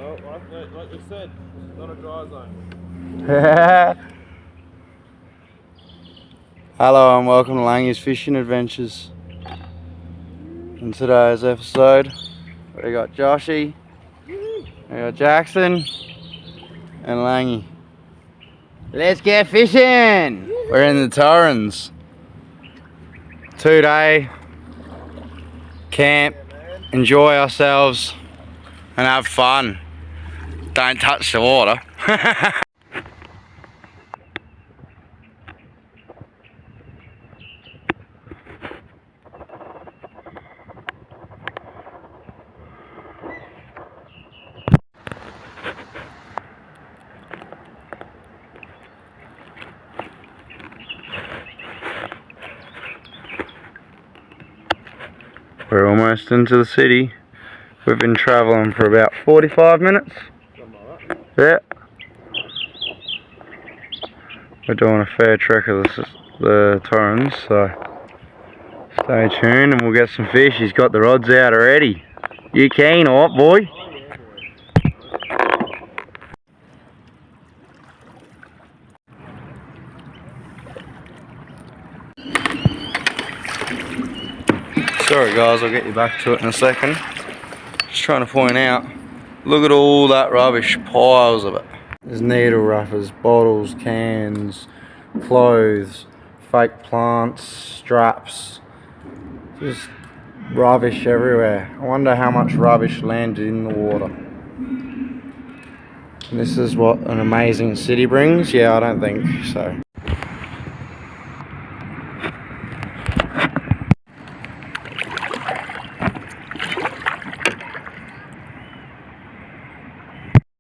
Oh, like you said, it's not a dry zone. Hello and welcome to Langy's Fishing Adventures. In today's episode, we got Joshy, we got Jackson, and Langy. Let's get fishing! We're in the Torrens. 2-day camp, enjoy ourselves, and have fun. Don't touch the water. We're almost into the city. We've been travelling for about 45 minutes. Yeah. We're doing a fair trek of the Torrens, so stay tuned and we'll get some fish. He's got the rods out already. You keen or what, boy? Sorry guys, I'll get you back to it in a second. Just trying to point out, look at all that rubbish, piles of it. There's needle wrappers, bottles, cans, clothes, fake plants, straps, just rubbish everywhere. I wonder how much rubbish landed in the water. And this is what an amazing city brings? Yeah, I don't think so.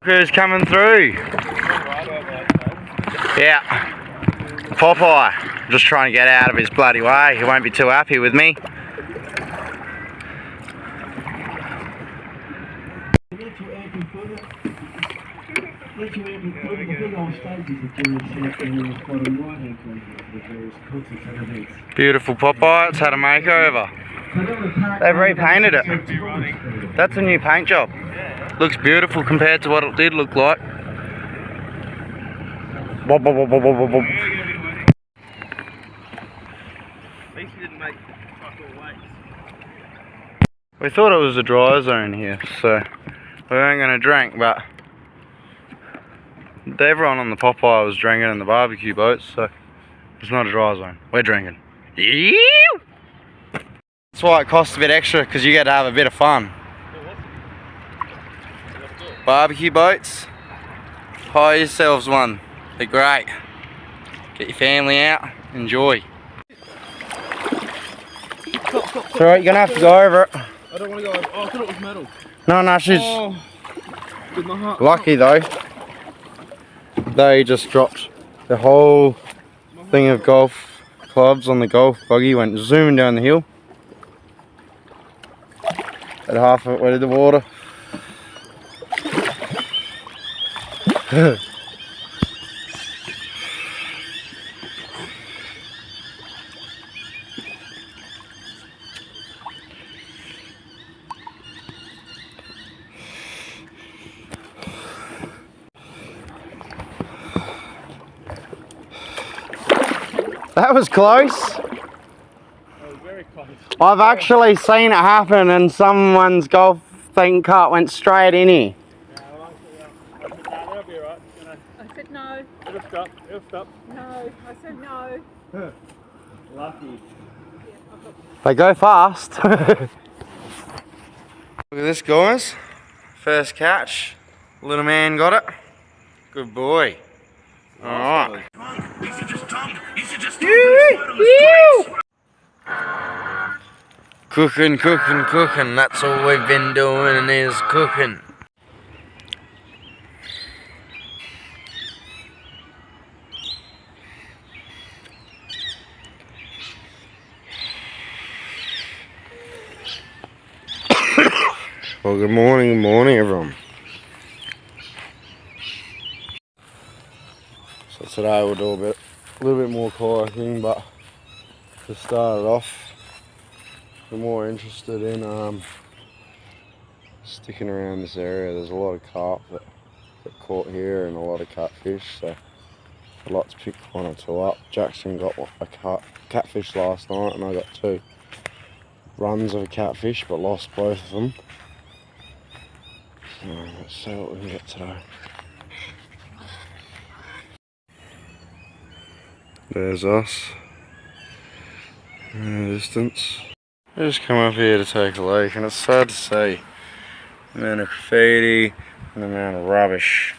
Who's coming through? Yeah. Popeye. Just trying to get out of his bloody way. He won't be too happy with me. Beautiful Popeye. It's had a makeover. They've repainted it. That's a new paint job. Looks beautiful compared to what it did look like. Bob, bob, bob, bob, bob, bob. We thought it was a dry zone here, so we weren't going to drink, but everyone on the Popeye was drinking in the barbecue boats, so it's not a dry zone. We're drinking. That's why it costs a bit extra, because you get to have a bit of fun. Barbecue boats, hire yourselves one. They're great. Get your family out, enjoy. It's alright, you're gonna have to go over it. I don't want to go over. Oh, I thought it was metal. No, she's With my heart. lucky though. They just dropped the whole thing of golf clubs on the golf buggy, went zooming down the hill. At half of it went in the water. That was close. That was very close. I've actually seen it happen and someone's golf thing cart went straight in here. That'll be alright. I said no. It'll stop. It'll stop. No. I said no. Lucky. They go fast. Look at this, guys. First catch. Little man got it. Good boy. Alright. Cooking, cooking, cooking. That's all we've been doing is cooking. Well, good morning everyone. So today we'll do a little bit more kayaking, but to start it off, we're more interested in sticking around this area. There's a lot of carp that get caught here and a lot of catfish, so I'd like to pick one or two up. Jackson got a catfish last night and I got 2 runs of a catfish but lost both of them. So let's see what we can get today. There's us in the distance. I just come up here to take a look and it's sad to see the amount of graffiti and the amount of rubbish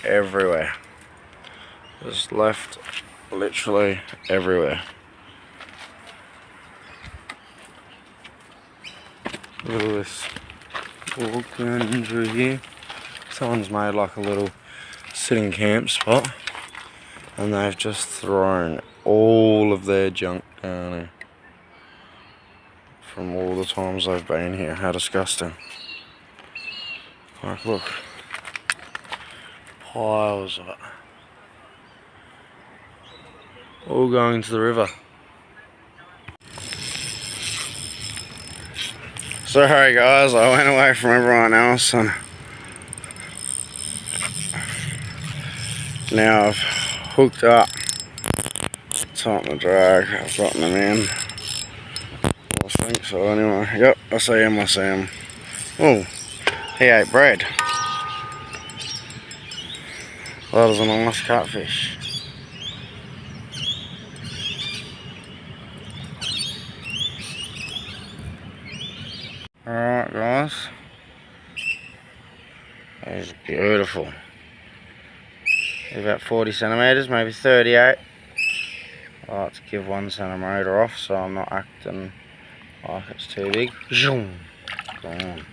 everywhere. Just left literally everywhere. Look at this walk down through here. Someone's made like a little sitting camp spot and they've just thrown all of their junk down here. From all the times I've been here. How disgusting. Like, look. Piles of it. All going to the river. Sorry guys, I went away from everyone else and now I've hooked up. Tighten the drag, I've gotten them in. I think so anyway. Yep, I see him, I see him. Oh, he ate bread. That was a nice catfish. Alright guys. He's beautiful. He's about 40 centimetres, maybe 38. I like to give 1 centimetre off so I'm not acting like it's too big. Zoom. Gone.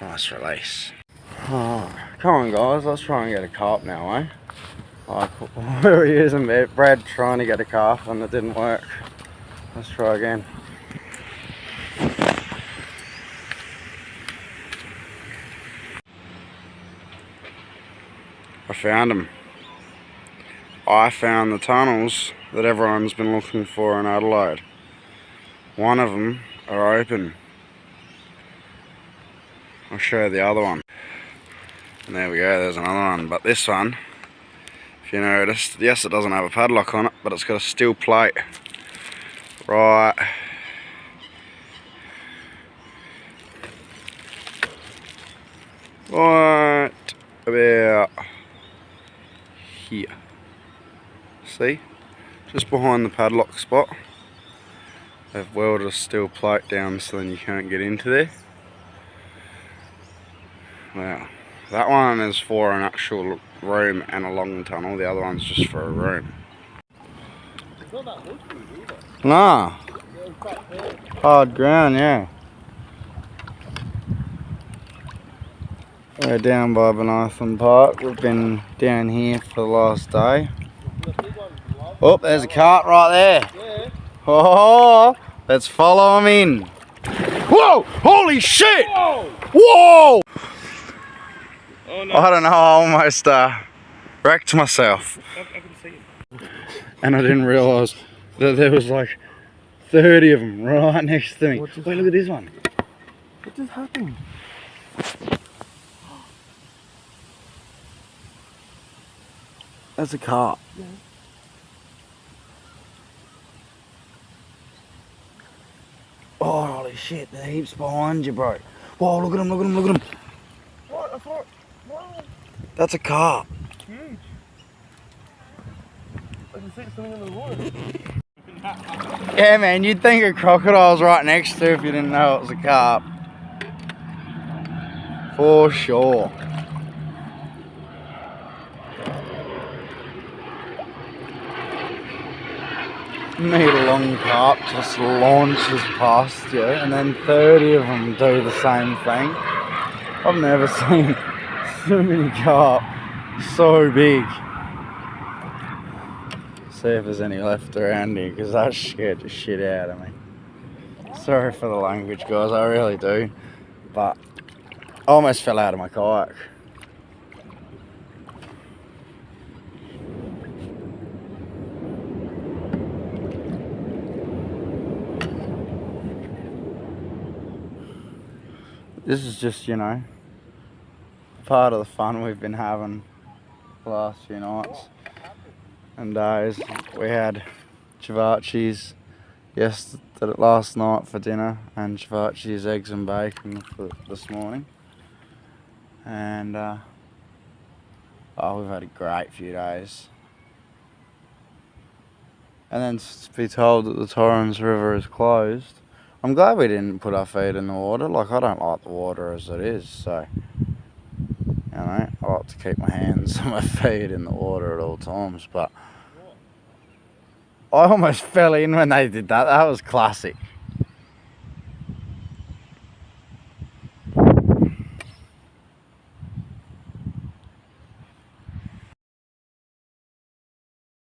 Nice release. Oh, come on guys, let's try and get a carp now, eh? Like, we were using Brad trying to get a carp and it didn't work. Let's try again. I found him. I found the tunnels that everyone's been looking for in Adelaide. One of them are open. I'll show you the other one. And there we go, there's another one. But this one, if you noticed, yes, it doesn't have a padlock on it, but it's got a steel plate right about here. See? Just behind the padlock spot. They've welded a steel plate down so then you can't get into there. Wow. That one is for an actual room and a long tunnel. The other one's just for a room. It's not that loose either. Nah. Hard ground, yeah. We're down by Benathan Park. We've been down here for the last day. Oh, there's a cart right there. Yeah. Oh, let's follow him in. Whoa! Holy shit! Whoa! Whoa! Oh no. I don't know, I almost wrecked myself. I can see it. And I didn't realise that there was like 30 of them right next to me. Wait, look at this one. What just happened? That's a carp. Yeah. Oh, holy shit, there are heaps behind you, bro. Whoa, look at him, look at him, look at him. What? I thought. Wow. That's a carp. Huge. I can see something in the water. Yeah, man, you'd think a crocodile's right next to if you didn't know it was a carp. For sure. Meet a long carp just launches past you and then 30 of them do the same thing. I've never seen so many carp so big. See if there's any left around here because that scared the shit out of me. Sorry for the language guys, I really do. But I almost fell out of my kayak. this is just, you know, part of the fun we've been having the last few nights and days. We had Chivachis last night for dinner, and Chivachis eggs and bacon for this morning. And oh, we've had a great few days. And then to be told that the Torrens River is closed. I'm glad we didn't put our feet in the water. Like, I don't like the water as it is, so, you know, I like to keep my hands and my feet in the water at all times. But I almost fell in when they did that. That was classic.